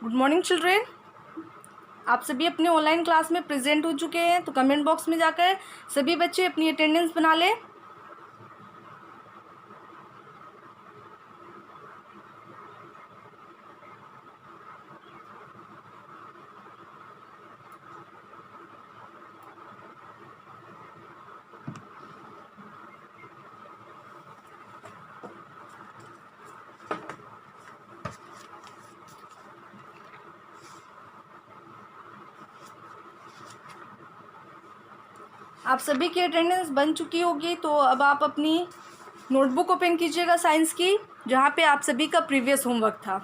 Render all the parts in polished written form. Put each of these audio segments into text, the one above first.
Good morning children. आप सभी अपने ऑनलाइन क्लास में प्रेजेंट हो चुके हैं, तो कमेंट बॉक्स में जाकर सभी बच्चे अपनी अटेंडेंस बना लें। आप सभी की अटेंडेंस बन चुकी होगी, तो अब आप अपनी नोटबुक ओपन कीजिएगा साइंस की, जहाँ पे आप सभी का प्रीवियस होमवर्क था।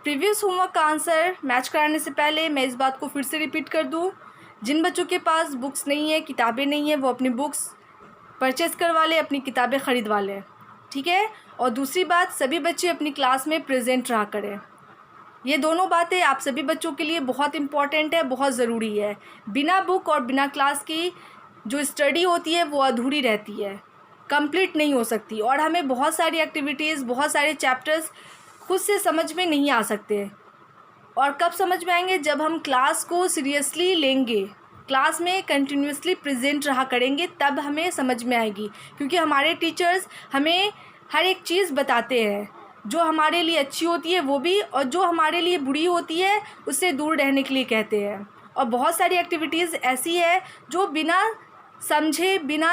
प्रीवियस होमवर्क का आंसर मैच कराने से पहले मैं इस बात को फिर से रिपीट कर दूँ, जिन बच्चों के पास बुक्स नहीं है, किताबें नहीं है, वो अपनी बुक्स परचेज़ करवा लें, अपनी किताबें ख़रीदवा लें, ठीक है। और दूसरी बात, सभी बच्चे अपनी क्लास में प्रेजेंट रहा करें। ये दोनों बातें आप सभी बच्चों के लिए बहुत इम्पॉर्टेंट है, बहुत ज़रूरी है। बिना बुक और बिना क्लास की जो स्टडी होती है वो अधूरी रहती है, कंप्लीट नहीं हो सकती, और हमें बहुत सारी एक्टिविटीज़, बहुत सारे चैप्टर्स खुद से समझ में नहीं आ सकते। और कब समझ में आएंगे? जब हम क्लास को सीरियसली लेंगे, क्लास में कंटिन्यूसली प्रेजेंट रहा करेंगे, तब हमें समझ में आएगी। क्योंकि हमारे टीचर्स हमें हर एक चीज़ बताते हैं, जो हमारे लिए अच्छी होती है वो भी, और जो हमारे लिए बुरी होती है उससे दूर रहने के लिए कहते हैं। और बहुत सारी एक्टिविटीज़ ऐसी है जो बिना समझे, बिना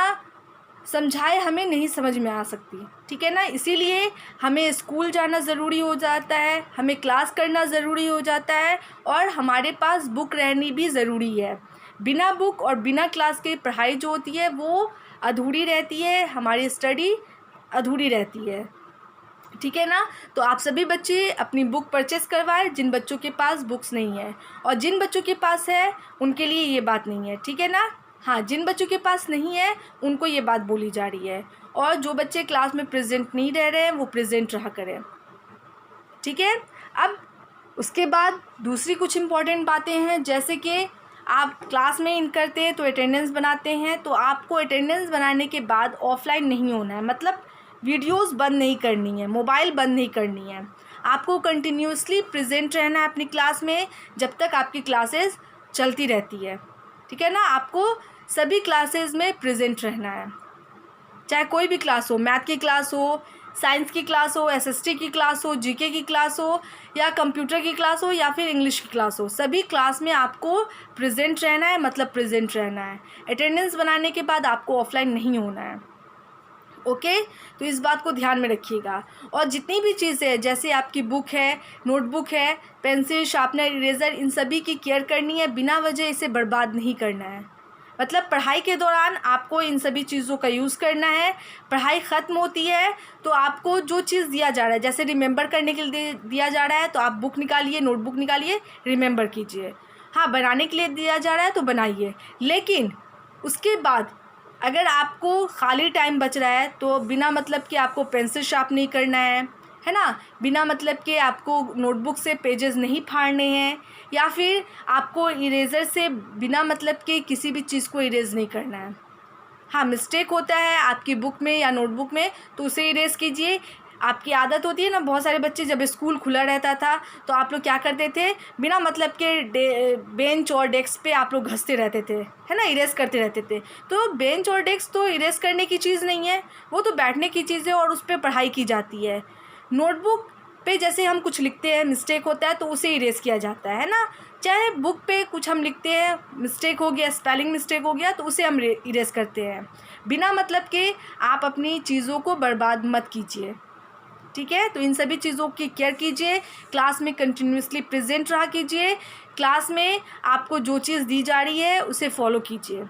समझाए हमें नहीं समझ में आ सकती, ठीक है ना। इसीलिए हमें स्कूल जाना ज़रूरी हो जाता है, हमें क्लास करना ज़रूरी हो जाता है, और हमारे पास बुक रहनी भी ज़रूरी है। बिना बुक और बिना क्लास के पढ़ाई जो होती है वो अधूरी रहती है, हमारी स्टडी अधूरी रहती है, ठीक है ना। तो आप सभी बच्चे अपनी बुक परचेस करवाएं, जिन बच्चों के पास बुक्स नहीं है, और जिन बच्चों के पास है उनके लिए ये बात नहीं है, ठीक है ना। हाँ, जिन बच्चों के पास नहीं है उनको ये बात बोली जा रही है, और जो बच्चे क्लास में प्रेजेंट नहीं रह रहे हैं वो प्रेजेंट रहा करें, ठीक है। अब उसके बाद दूसरी कुछ इम्पॉर्टेंट बातें हैं, जैसे कि आप क्लास में इन करते हैं तो अटेंडेंस बनाते हैं, तो आपको अटेंडेंस बनाने के बाद ऑफलाइन नहीं होना है। मतलब वीडियोस बंद नहीं करनी है, मोबाइल बंद नहीं करनी है, आपको कंटिन्यूसली प्रेजेंट रहना है अपनी क्लास में जब तक आपकी क्लासेस चलती रहती है, ठीक है ना। आपको सभी क्लासेस में प्रेजेंट रहना है, चाहे कोई भी क्लास हो, मैथ की क्लास हो, साइंस की क्लास हो, एसएसटी की क्लास हो, जीके की क्लास हो, या कंप्यूटर की क्लास हो, या फिर इंग्लिश की क्लास हो, सभी क्लास में आपको प्रेजेंट रहना है, मतलब प्रेजेंट रहना है। अटेंडेंस बनाने के बाद आपको ऑफलाइन नहीं होना है, ओके। तो इस बात को ध्यान में रखिएगा। और जितनी भी चीज़ें हैं, जैसे आपकी बुक है, नोटबुक है, पेंसिल, शार्पनर, इरेज़र, इन सभी की केयर करनी है, बिना वजह इसे बर्बाद नहीं करना है। मतलब पढ़ाई के दौरान आपको इन सभी चीज़ों का यूज़ करना है। पढ़ाई ख़त्म होती है तो आपको जो चीज़ दिया जा रहा है, जैसे रिमेंबर करने के लिए दिया जा रहा है, तो आप बुक निकालिए, नोटबुक निकालिए, रिमेंबर कीजिए। हाँ, बनाने के लिए दिया जा रहा है तो बनाइए, लेकिन उसके बाद अगर आपको खाली टाइम बच रहा है तो बिना मतलब कि आपको पेंसिल शार्प नहीं करना है ना, बिना मतलब कि आपको नोटबुक से पेजेस नहीं फाड़ने हैं, या फिर आपको इरेज़र से बिना मतलब के किसी भी चीज़ को इरेज़ नहीं करना है। हाँ, मिस्टेक होता है आपकी बुक में या नोटबुक में, तो उसे इरेज़ कीजिए। आपकी आदत होती है ना, बहुत सारे बच्चे, जब स्कूल खुला रहता था तो आप लोग क्या करते थे, बिना मतलब के बेंच और डेस्क पे आप लोग घसते रहते थे, है ना, इरेज़ करते रहते थे। तो बेंच और डेस्क तो इरेज़ करने की चीज़ नहीं है, वो तो बैठने की चीज़ है, और उस पर पढ़ाई की जाती है। नोटबुक पे जैसे हम कुछ लिखते हैं, मिस्टेक होता है तो उसे इरेज़ किया जाता है ना। चाहे बुक पे कुछ हम लिखते हैं, मिस्टेक हो गया, स्पेलिंग मिस्टेक हो गया, तो उसे हम इरेज़ करते हैं। बिना मतलब के आप अपनी चीज़ों को बर्बाद मत कीजिए, ठीक है। तो इन सभी चीज़ों की केयर कीजिए, क्लास में कंटिन्यूसली प्रेजेंट रहा कीजिए, क्लास में आपको जो चीज़ दी जा रही है उसे फॉलो कीजिए,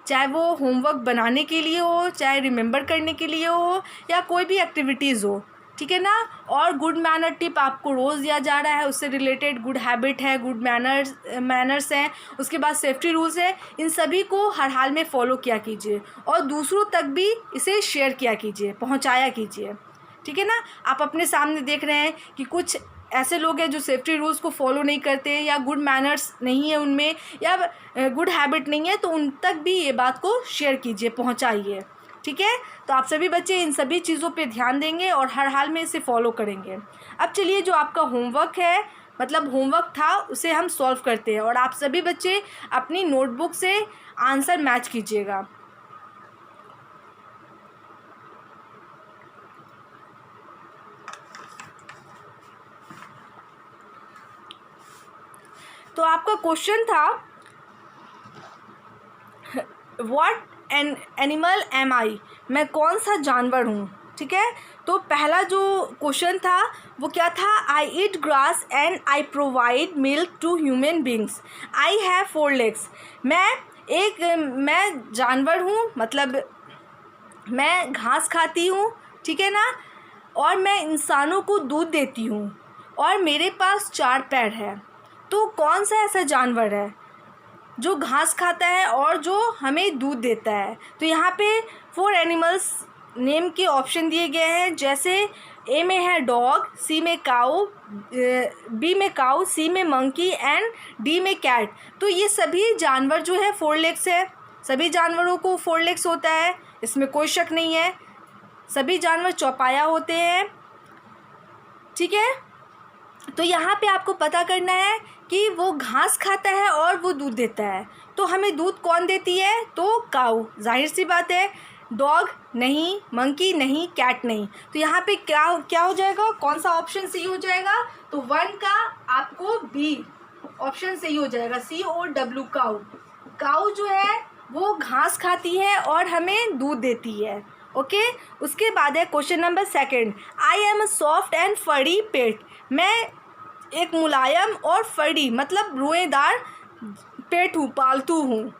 चाहे वो होमवर्क बनाने के लिए हो, चाहे रिमेंबर करने के लिए हो, या कोई भी एक्टिविटीज़ हो, ठीक है ना। और गुड मैनर टिप आपको रोज़ दिया जा रहा है, उससे रिलेटेड गुड हैबिट है, गुड मैनर्स हैं, उसके बाद सेफ्टी रूल्स है, इन सभी को हर हाल में फॉलो किया कीजिए, और दूसरों तक भी इसे शेयर किया कीजिए, पहुंचाया कीजिए, ठीक है ना। आप अपने सामने देख रहे हैं कि कुछ ऐसे लोग हैं जो सेफ्टी रूल्स को फॉलो नहीं करते, या गुड मैनर्स नहीं है उनमें, या गुड हैबिट नहीं है, तो उन तक भी ये बात को शेयर कीजिए, पहुंचाइए, ठीक है। तो आप सभी बच्चे इन सभी चीज़ों पे ध्यान देंगे और हर हाल में इसे फॉलो करेंगे। अब चलिए, जो आपका होमवर्क है मतलब होमवर्क था उसे हम सॉल्व करते हैं, और आप सभी बच्चे अपनी नोटबुक से आंसर मैच कीजिएगा। तो आपका क्वेश्चन था व्हाट एनिमल एम आई, मैं कौन सा जानवर हूँ, ठीक है। तो पहला जो क्वेश्चन था वो क्या था, I eat grass and I provide milk to human beings, I have 4 legs, मैं जानवर हूँ, मतलब मैं घास खाती हूँ, ठीक है ना, और मैं इंसानों को दूध देती हूँ, और मेरे पास 4 पैर है। तो कौन सा ऐसा जानवर है जो घास खाता है और जो हमें दूध देता है। तो यहाँ पे 4 एनिमल्स नेम के ऑप्शन दिए गए हैं, जैसे ए में है डॉग, सी में काऊ, बी में काऊ, सी में मंकी एंड डी में कैट। तो ये सभी जानवर जो है 4 legs है, सभी जानवरों को 4 legs होता है, इसमें कोई शक नहीं है। सभी जानवर चौपाया होते हैं, ठीक है। तो यहाँ पे आपको पता करना है कि वो घास खाता है और वो दूध देता है। तो हमें दूध कौन देती है, तो काऊ, जाहिर सी बात है। डॉग नहीं, मंकी नहीं, कैट नहीं। तो यहाँ पे क्या हो जाएगा, कौन सा ऑप्शन सही हो जाएगा, तो 1 का आपको बी ऑप्शन सही हो जाएगा, COW काऊ। काऊ जो है वो घास खाती है और हमें दूध देती है, ओके। उसके बाद है question number 2, I am a soft and फरी पेट, मैं एक मुलायम और फरी मतलब रोएदार पेट हूँ, पालतू हूँ।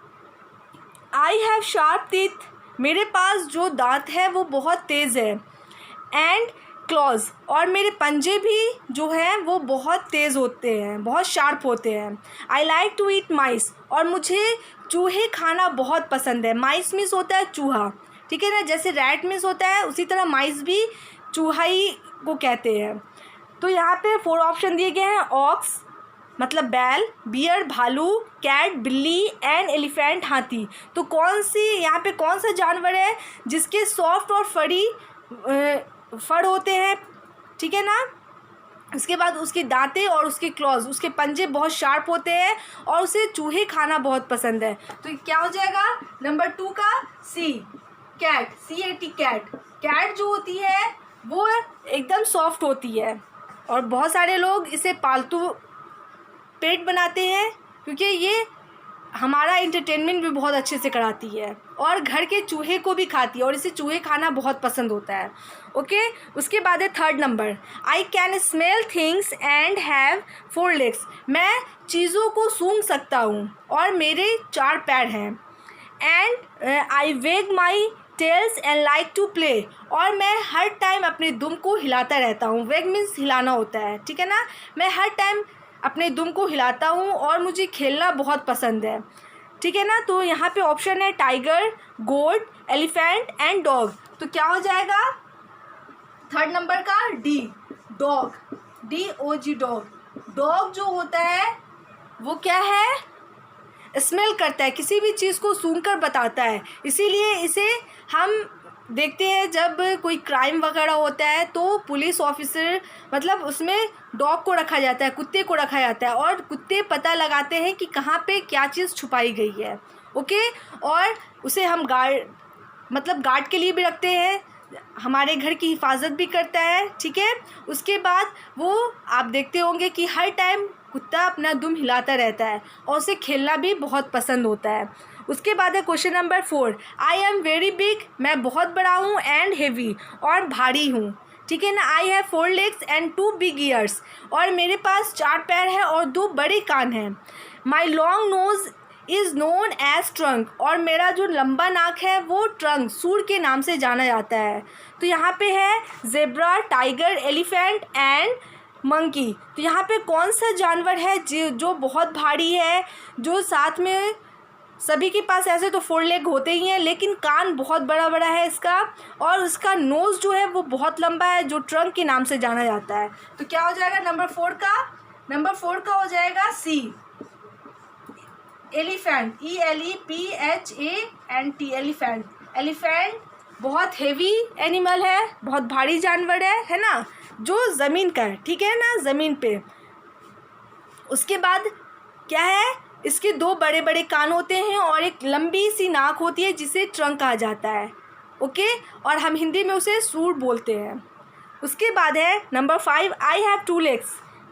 आई हैव शार्प टीथ, मेरे पास जो दांत है वो बहुत तेज़ है। एंड क्लॉज, और मेरे पंजे भी जो हैं वो बहुत तेज़ होते हैं, बहुत शार्प होते हैं। आई लाइक टू ईट माइस, और मुझे चूहे खाना बहुत पसंद है। माइस मीन्स होता है चूहा, ठीक है ना, जैसे रैट मीन्स होता है उसी तरह माइस भी चूहा ही को कहते हैं। तो यहाँ पे 4 ऑप्शन दिए गए हैं, ऑक्स मतलब बैल, बियर भालू, कैट बिल्ली एंड एलिफेंट हाथी। तो यहाँ पे कौन सा जानवर है जिसके सॉफ्ट और फर होते हैं, ठीक है ना। उसके बाद उसके दांतें और उसके क्लॉज, उसके पंजे बहुत शार्प होते हैं और उसे चूहे खाना बहुत पसंद है। तो क्या हो जाएगा, नंबर 2 का सी, कैट, CAT कैट। कैट जो होती है वो एकदम सॉफ्ट होती है, और बहुत सारे लोग इसे पालतू पेट बनाते हैं क्योंकि ये हमारा इंटरटेनमेंट भी बहुत अच्छे से कराती है, और घर के चूहे को भी खाती है, और इसे चूहे खाना बहुत पसंद होता है, ओके। उसके बाद है 3rd number, I can smell things and have 4 legs, मैं चीज़ों को सूंघ सकता हूँ और मेरे 4 पैर हैं। And I wag my tails and like to play, और मैं हर टाइम अपने दुम को हिलाता रहता हूँ। वेग मीन्स हिलाना होता है, ठीक है ना। मैं हर टाइम अपने दुम को हिलाता हूँ और मुझे खेलना बहुत पसंद है, ठीक है ना। तो यहाँ पे ऑप्शन है tiger, goat, elephant and dog. तो क्या हो जाएगा 3rd नंबर का D, dog, DOG dog. Dog जो होता है वो क्या है, स्मेल करता है, किसी भी चीज़ को सूंघकर बताता है। इसीलिए इसे हम देखते हैं जब कोई क्राइम वगैरह होता है तो पुलिस ऑफिसर मतलब उसमें डॉग को रखा जाता है, कुत्ते को रखा जाता है, और कुत्ते पता लगाते हैं कि कहाँ पे क्या चीज़ छुपाई गई है, ओके। और उसे हम गार्ड के लिए भी रखते हैं, हमारे घर की हिफाजत भी करता है, ठीक है। उसके बाद वो आप देखते होंगे कि हर टाइम कुत्ता अपना दुम हिलाता रहता है और उसे खेलना भी बहुत पसंद होता है। उसके बाद है question number 4, I am very big, मैं बहुत बड़ा हूँ, एंड हेवी, और भारी हूँ, ठीक है ना। आई have 4 legs and 2 big ears, और मेरे पास 4 पैर हैं और 2 बड़े कान हैं। My long nose is known as trunk, और मेरा जो लंबा नाक है वो ट्रंक, सूंड के नाम से जाना जाता है। तो यहाँ पे है zebra, tiger, elephant and monkey. तो यहाँ पे कौन सा जानवर है जो बहुत भारी है, जो साथ में सभी के पास ऐसे तो 4 leg होते ही हैं, लेकिन कान बहुत बड़ा बड़ा है इसका, और उसका नोज़ जो है वो बहुत लंबा है, जो ट्रंक के नाम से जाना जाता है। तो क्या हो जाएगा नंबर 4 का, नंबर 4 का हो जाएगा सी, एलिफेंट, ELEPHANT, एलिफेंट। एलिफेंट बहुत हेवी एनिमल है, बहुत भारी जानवर है ना, जो ज़मीन का है, ठीक है ना, ज़मीन पे। उसके बाद क्या है, इसके 2 बड़े बड़े कान होते हैं और एक लंबी सी नाक होती है जिसे ट्रंक कहा जाता है। ओके, और हम हिंदी में उसे सूंड बोलते हैं। उसके बाद है number 5, I have 2 legs,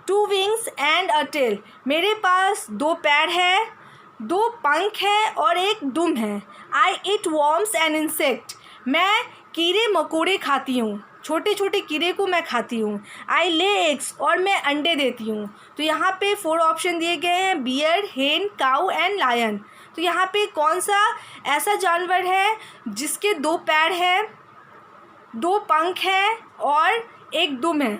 2 wings and a tail. मेरे पास 2 पैर है, 2 पंख है और एक दुम है। आई ईट worms एंड इंसेक्ट। मैं कीड़े मकोड़े खाती हूँ, छोटे छोटे कीड़े को मैं खाती हूँ। आई ले एग्स, और मैं अंडे देती हूँ। तो यहाँ पे 4 ऑप्शन दिए गए हैं, बियर, हेन, काऊ एंड लायन। तो यहाँ पे कौन सा ऐसा जानवर है जिसके 2 पैर हैं, 2 पंख हैं और एक दुम है,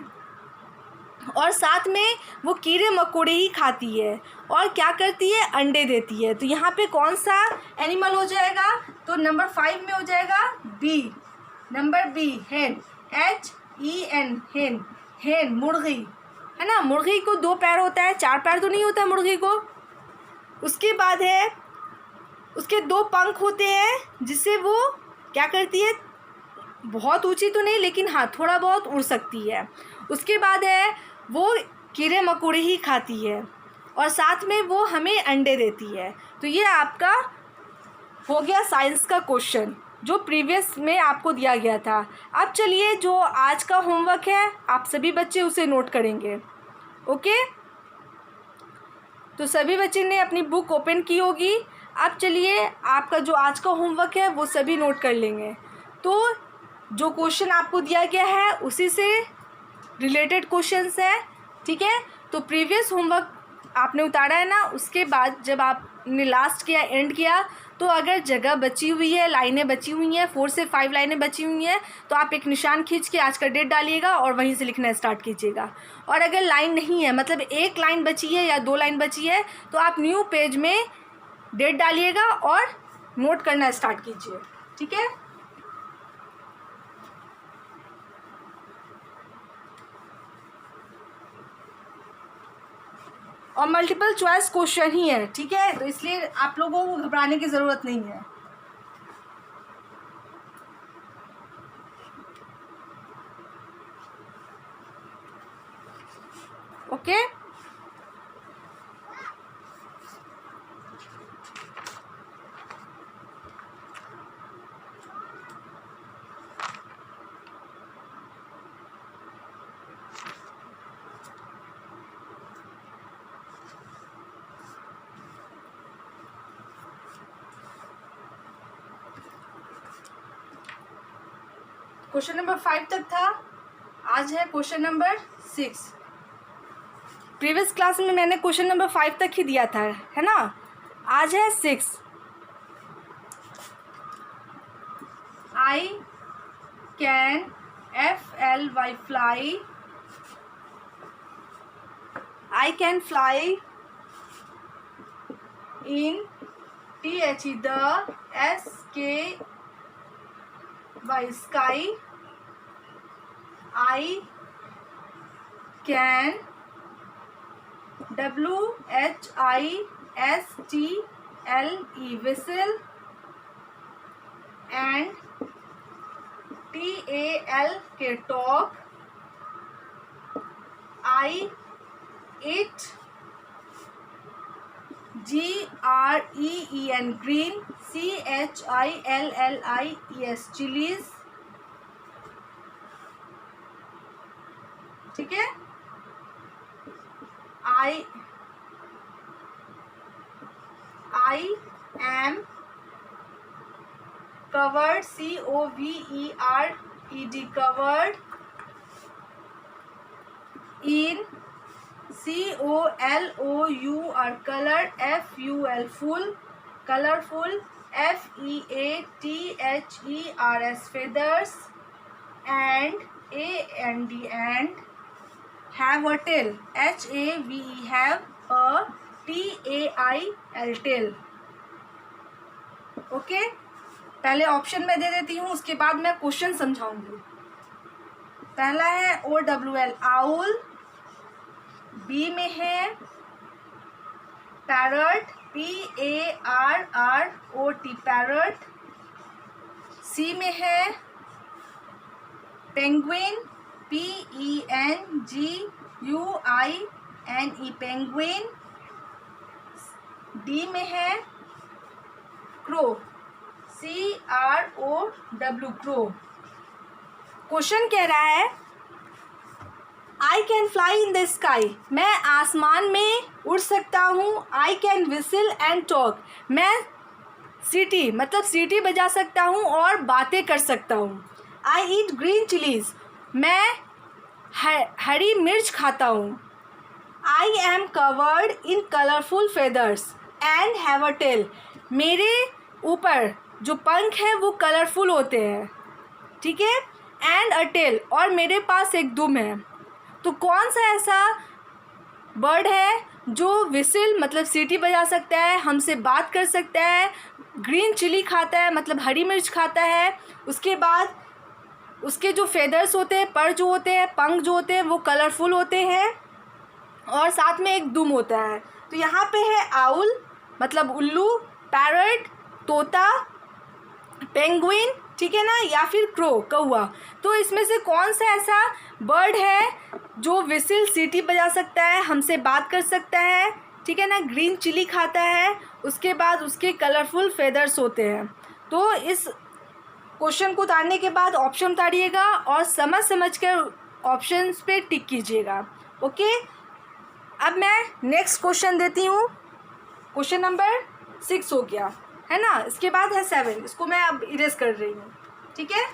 और साथ में वो कीड़े मकोड़े ही खाती है और क्या करती है, अंडे देती है। तो यहाँ पे कौन सा एनिमल हो जाएगा, तो नंबर 5 में हो जाएगा बी, नंबर बी, हेन, HEN, हेन। हेन मुर्गी है ना, मुर्गी को 2 पैर होता है, 4 पैर तो नहीं होता है मुर्गी को। उसके बाद है उसके 2 पंख होते हैं जिससे वो क्या करती है, बहुत ऊंची तो नहीं लेकिन हाँ थोड़ा बहुत उड़ सकती है। उसके बाद है वो कीड़े मकोड़े ही खाती है और साथ में वो हमें अंडे देती है। तो ये आपका हो गया साइंस का क्वेश्चन जो प्रीवियस में आपको दिया गया था। अब चलिए जो आज का होमवर्क है आप सभी बच्चे उसे नोट करेंगे। ओके, तो सभी बच्चे ने अपनी बुक ओपन की होगी। अब चलिए आपका जो आज का होमवर्क है वो सभी नोट कर लेंगे। तो जो क्वेश्चन आपको दिया गया है उसी से रिलेटेड क्वेश्चंस है, ठीक है। तो प्रीवियस होमवर्क आपने उतारा है ना, उसके बाद जब आपने लास्ट किया, एंड किया, तो अगर जगह बची हुई है, लाइनें बची हुई हैं, 4 से 5 लाइनें बची हुई हैं, तो आप एक निशान खींच के आज का डेट डालिएगा और वहीं से लिखना स्टार्ट कीजिएगा। और अगर लाइन नहीं है, मतलब 1 लाइन बची है या 2 लाइन बची है, तो आप न्यू पेज में डेट डालिएगा और नोट करना स्टार्ट कीजिए, ठीक है। और मल्टीपल चॉइस क्वेश्चन ही है, ठीक है, तो इसलिए आप लोगों को घबराने की ज़रूरत नहीं है। ओके, क्वेश्चन नंबर 5 तक था, आज है क्वेश्चन नंबर 6। प्रीवियस क्लास में मैंने क्वेश्चन नंबर 5 तक ही दिया था, है ना, आज है 6। I can FLY fly, I can fly in THE the SKY sky, I can WHISTLE whistle, and TALK talk, I eat GREEN green, CHILLIES chilies, ठीक है। I am covered, COVERED covered, in COLOUR colored, FUL full, colorful, FEATHERS feathers, and and have a tail, HAVE have a TAIL tail। Okay, पहले option में दे देती हूँ, उसके बाद मैं question समझाऊंगी। पहला है OWL आउल, बी में है पैरट, PARROT पैरट, सी में है penguin, PENGUIN, N-E penguin. D में है क्रो, C-R-O-W क्रो। क्वेश्चन कह रहा है I can fly in the sky, मैं आसमान में उड़ सकता हूँ। I can whistle and talk, मैं सीटी मतलब सीटी बजा सकता हूँ और बातें कर सकता हूँ। आई ईट ग्रीन चिलीज, मैं हरी मिर्च खाता हूँ। I am covered in colourful feathers and have a tail, मेरे ऊपर जो पंख है वो कलरफुल होते हैं, ठीक है। एंड अ टेल, और मेरे पास एक दुम है। तो कौन सा ऐसा बर्ड है जो विसिल मतलब सीटी बजा सकता है, हमसे बात कर सकता है, ग्रीन चिली खाता है मतलब हरी मिर्च खाता है, उसके बाद उसके जो फेदर्स होते हैं, पर जो होते हैं, पंख जो होते हैं वो कलरफुल होते हैं, और साथ में एक दुम होता है। तो यहाँ पे है आउल मतलब उल्लू, पैरट तोता, पेंगुइन, ठीक है ना, या फिर क्रो कौआ। तो इसमें से कौन सा ऐसा बर्ड है जो विसिल सीटी बजा सकता है, हमसे बात कर सकता है, ठीक है ना, ग्रीन चिली खाता है, उसके बाद उसके कलरफुल फेदर्स होते हैं। तो इस क्वेश्चन को उतारने के बाद ऑप्शन उतारिएगा और समझ कर ऑप्शंस पे टिक कीजिएगा। ओके, अब मैं नेक्स्ट क्वेश्चन देती हूँ। क्वेश्चन नंबर 6 हो गया है ना, इसके बाद है 7, इसको मैं अब इरेज कर रही हूँ, ठीक है।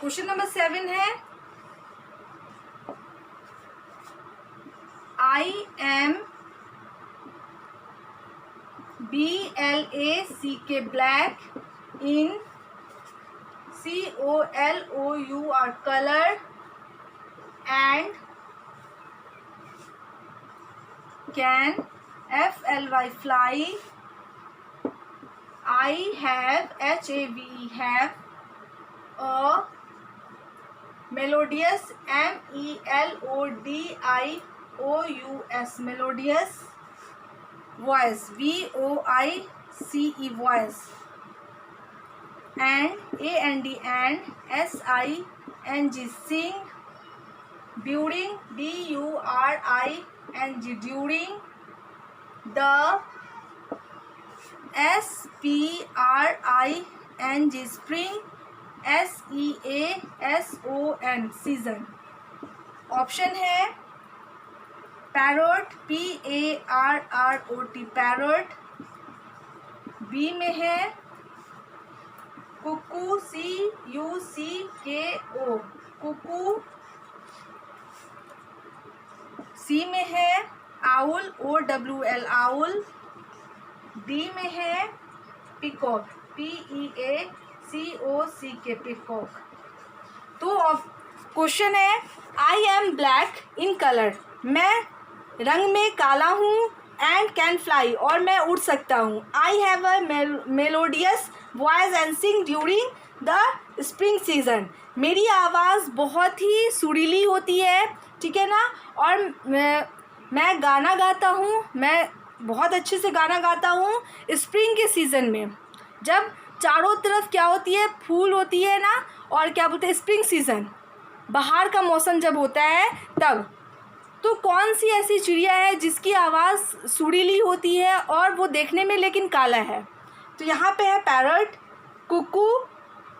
क्वेश्चन नंबर 7 है I am BLACK black in COLOUR colour and can FLY fly, I have HAVE have a melodious MELODIOUS melodious voice VOICE voice and AND SING sing during DURING during the SPRING spring SEASON season। Option है parrot PARROT parrot, B में है Kuku CUCKO Kuku, सी में है owl OWL owl, D में है peacock PEACOCK peacock. तो question है I am black in colour, मैं रंग में काला हूँ, एंड कैन फ्लाई और मैं उड़ सकता हूँ। I have a melodious voice and Singh during the spring season, मेरी आवाज़ बहुत ही सुरीली होती है, ठीक है ना, और मैं गाना गाता हूँ, मैं बहुत अच्छे से गाना गाता हूँ स्प्रिंग के सीज़न में, जब चारों तरफ क्या होती है, फूल होती है ना, और क्या बोलते हैं स्प्रिंग सीज़न, बाहर का मौसम जब होता है तब। तो कौन सी ऐसी चिड़िया है जिसकी आवाज़ सुरीली होती है और वो देखने में लेकिन काला है। तो यहाँ पे है पैरट, कुकू,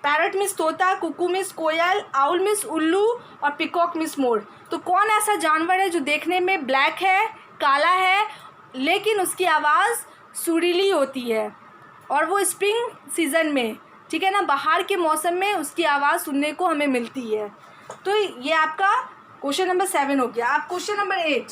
पैरट मीन्स तोता, कुकू मीन्स कोयल, आउल मीन्स उल्लू और पिकॉक मीन्स मोर। तो कौन ऐसा जानवर है जो देखने में ब्लैक है, काला है, लेकिन उसकी आवाज़ सुरीली होती है और वो स्प्रिंग सीज़न में, ठीक है ना, बाहर के मौसम में उसकी आवाज़ सुनने को हमें मिलती है। तो ये आपका क्वेश्चन नंबर 7 हो गया। आप क्वेश्चन नंबर 8।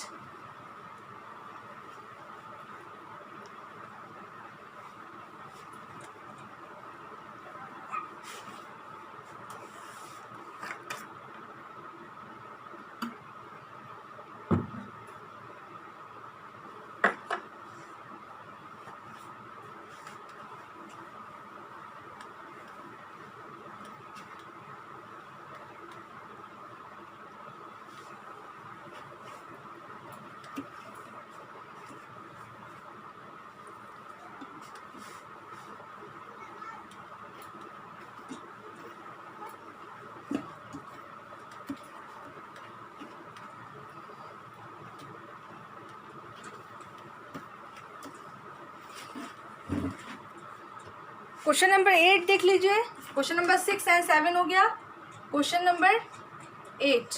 क्वेश्चन नंबर 8 देख लीजिए। क्वेश्चन नंबर 6 एंड 7 हो गया। क्वेश्चन नंबर 8,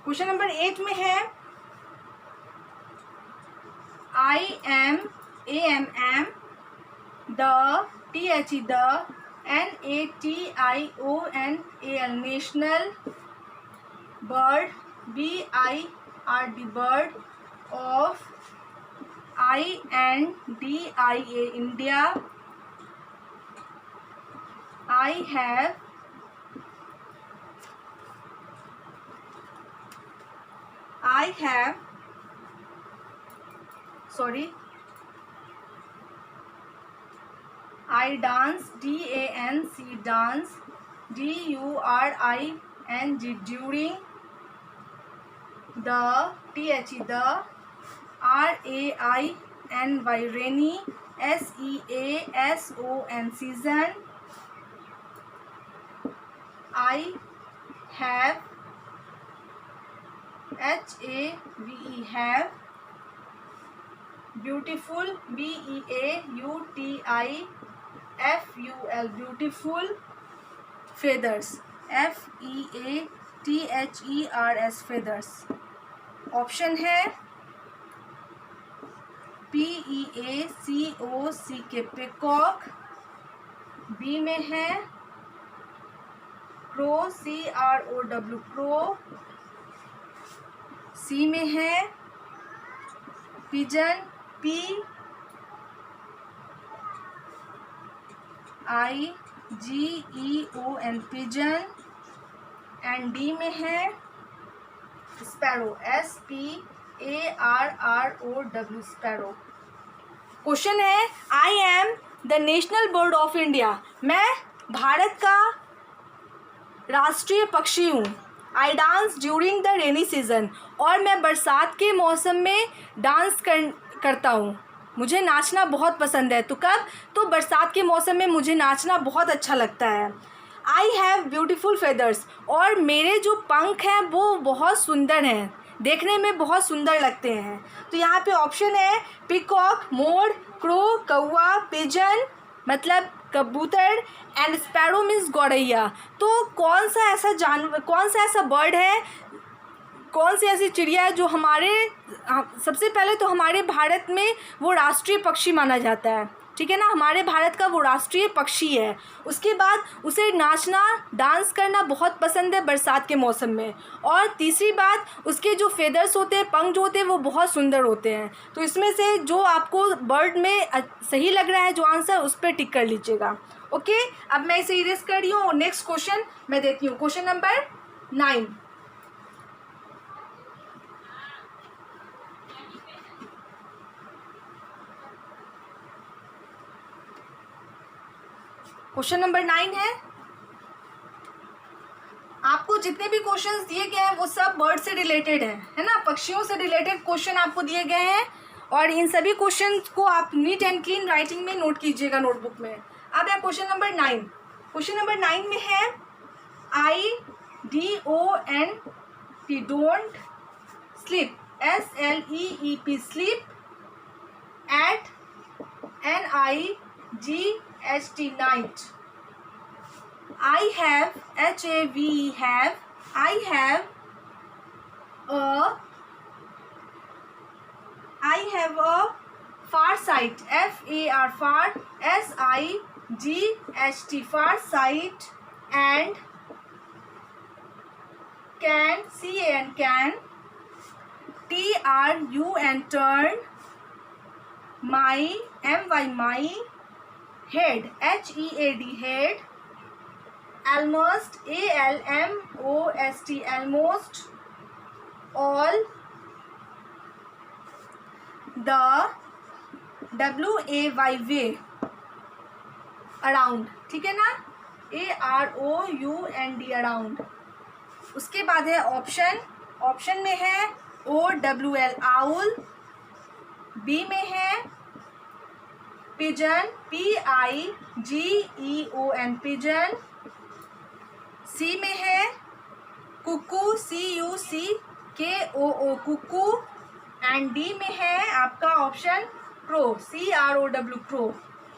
क्वेश्चन नंबर 8 में है I am, AMM, the, THE, the, NATIONAL, national, bird, BIRD, bird, of, INDIA, India, I have, I dance, DANC, dance, DURING, during, the, THE, the, RAINY, rainy, SEASON, season, I have, HAVE, have, beautiful, BEAUTIFUL, beautiful, feathers, FEATHERS, feathers। Option है PEACOCK, peacock, B में है crow, CROW, crow, सी में है pigeon, PIGEON, pigeon, and D में है sparrow, SPARROW, sparrow. Question है I am the national bird of India, मैं भारत का राष्ट्रीय पक्षी हूँ। I dance during the rainy season, और मैं बरसात के मौसम में डांस करता हूँ। मुझे नाचना बहुत पसंद है। तो कब? तो बरसात के मौसम में मुझे नाचना बहुत अच्छा लगता है। आई हैव ब्यूटीफुल फेदर्स, और मेरे जो पंख हैं वो बहुत सुंदर हैं, देखने में बहुत सुंदर लगते हैं। तो यहाँ पे ऑप्शन है पिकॉक, मोर, क्रो, कौवा, पिजन मतलब कबूतर, एंड स्पैरो मीन्स गौरैया। तो कौन सा ऐसा जानवर, कौन सा ऐसा बर्ड है, कौन सी ऐसी चिड़िया है जो हमारे, सबसे पहले तो हमारे भारत में वो राष्ट्रीय पक्षी माना जाता है, ठीक है ना, हमारे भारत का वो राष्ट्रीय पक्षी है। उसके बाद उसे नाचना, डांस करना बहुत पसंद है बरसात के मौसम में। और तीसरी बात, उसके जो फेदर्स होते हैं, पंख जो होते हैं, वो बहुत सुंदर होते हैं। तो इसमें से जो आपको बर्ड में सही लग रहा है जो आंसर, उस पर टिक कर लीजिएगा। ओके, अब मैं इसे इरेज कर रही हूँ और नेक्स्ट क्वेश्चन मैं देती हूँ। क्वेश्चन नंबर 9, क्वेश्चन नंबर 9 है, आपको जितने भी क्वेश्चंस दिए गए हैं वो सब बर्ड से रिलेटेड है ना, पक्षियों से रिलेटेड क्वेश्चन आपको दिए गए हैं। और इन सभी क्वेश्चंस को आप नीट एंड क्लीन राइटिंग में नोट कीजिएगा नोटबुक में। अब है क्वेश्चन नंबर 9। क्वेश्चन नंबर 9 में है IDONT, don't, sleep, SLEEP, sleep, at, NIGHT, night, I have, HAVE, have, I have a far sight, FAR, far, SIGHT, far sight, and can, CAN, can, TRUN, turn, my, MY, my, head, HEAD, head, almost, ALMOST, almost, all, the, WAY, way, around, ठीक है ना, AROUND, around। उसके बाद है option, option में है OWL, owl, B में है पिजन, PIGEON, पिजन, सी में है cuckoo, CUCKOO, cuckoo, and D में है आपका ऑप्शन क्रो, CROW, क्रो।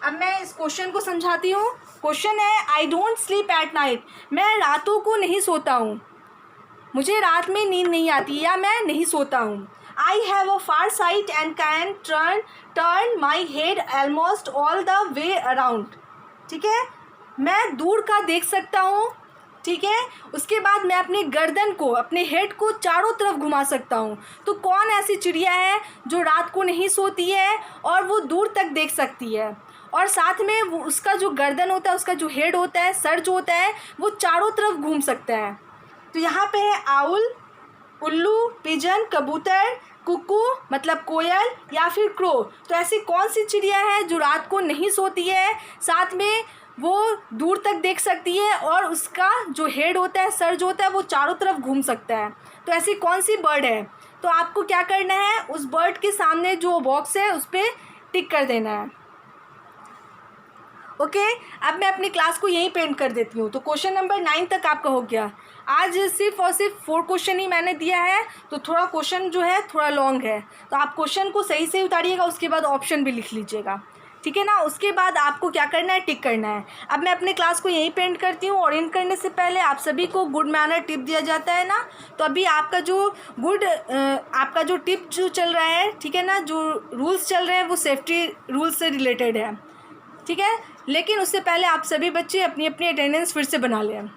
अब मैं इस क्वेश्चन को समझाती हूँ। क्वेश्चन है I don't sleep at night, मैं रातों को नहीं सोता हूँ, मुझे रात में नींद नहीं आती या मैं नहीं सोता हूँ। I have a far site and can turn my head almost all the way around. ठीक है, मैं दूर का देख सकता हूँ। ठीक है, उसके बाद मैं अपनी गर्दन को, अपने हेड को चारों तरफ घुमा सकता हूँ। तो कौन ऐसी चिड़िया है जो रात को नहीं सोती है और वो दूर तक देख सकती है, और साथ में वो उसका जो गर्दन होता है, उसका जो हेड होता है, सर जो होता है, वो चारों तरफ घूम सकता है। तो यहाँ पे है आउल, उल्लू, पिजन, कबूतर, कुकू मतलब कोयल, या फिर क्रो। तो ऐसी कौन सी चिड़िया है जो रात को नहीं सोती है, साथ में वो दूर तक देख सकती है और उसका जो हेड होता है, सर जो होता है, वो चारों तरफ घूम सकता है। तो ऐसी कौन सी बर्ड है? तो आपको क्या करना है, उस बर्ड के सामने जो बॉक्स है उस पर टिक कर देना है। ओके, अब मैं अपनी क्लास को यहीं पेंट कर देती हूँ। तो क्वेश्चन नंबर 9 तक आपका हो गया। आज सिर्फ और सिर्फ 4 क्वेश्चन ही मैंने दिया है, तो थोड़ा क्वेश्चन जो है थोड़ा लॉन्ग है, तो आप क्वेश्चन को सही से उतारिएगा, उसके बाद ऑप्शन भी लिख लीजिएगा। ठीक है ना, उसके बाद आपको क्या करना है, टिक करना है। अब मैं अपने क्लास को यहीं पेंट करती हूँ, और एंड करने से पहले आप सभी को गुड मैनर टिप दिया जाता है ना। तो अभी आपका जो टिप जो चल रहा है, ठीक है ना, जो रूल्स चल रहे हैं वो सेफ्टी रूल्स से रिलेटेड है। ठीक है, लेकिन उससे पहले आप सभी बच्चे अपनी अपनी अटेंडेंस फिर से बना लें।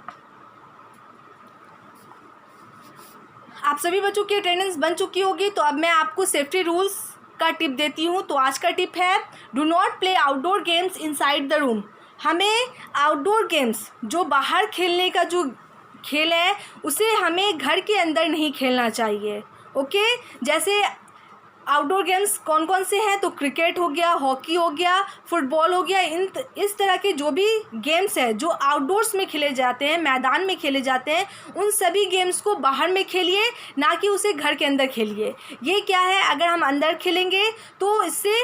आप सभी बच्चों की अटेंडेंस बन चुकी होगी, तो अब मैं आपको सेफ्टी रूल्स का टिप देती हूँ। तो आज का टिप है do not play outdoor games inside the room. हमें आउटडोर गेम्स, जो बाहर खेलने का जो खेल है, उसे हमें घर के अंदर नहीं खेलना चाहिए। ओके, जैसे आउटडोर गेम्स कौन कौन से हैं, तो क्रिकेट हो गया, हॉकी हो गया, फुटबॉल हो गया। इस तरह के जो भी गेम्स हैं जो आउटडोर्स में खेले जाते हैं, मैदान में खेले जाते हैं, उन सभी गेम्स को बाहर में खेलिए, ना कि उसे घर के अंदर खेलिए। ये क्या है, अगर हम अंदर खेलेंगे तो इससे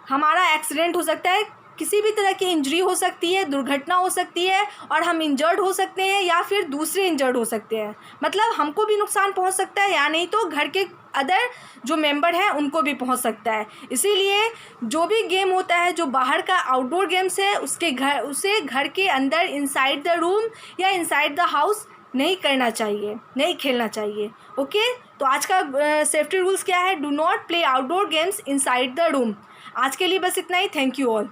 हमारा एक्सीडेंट हो सकता है, किसी भी तरह की इंजरी हो सकती है, दुर्घटना हो सकती है, और हम इंजर्ड हो सकते हैं या फिर दूसरे इंजर्ड हो सकते हैं। मतलब हमको भी नुकसान पहुंच सकता है, या नहीं तो घर के अदर जो मेंबर हैं उनको भी पहुंच सकता है। इसीलिए जो भी गेम होता है जो बाहर का आउटडोर गेम्स है, उसे घर के अंदर इनसाइड द रूम या इनसाइड द हाउस नहीं करना चाहिए, नहीं खेलना चाहिए। ओके, तो आज का सेफ्टी रूल्स क्या है, do not play outdoor games inside the room. आज के लिए बस इतना ही। Thank you all.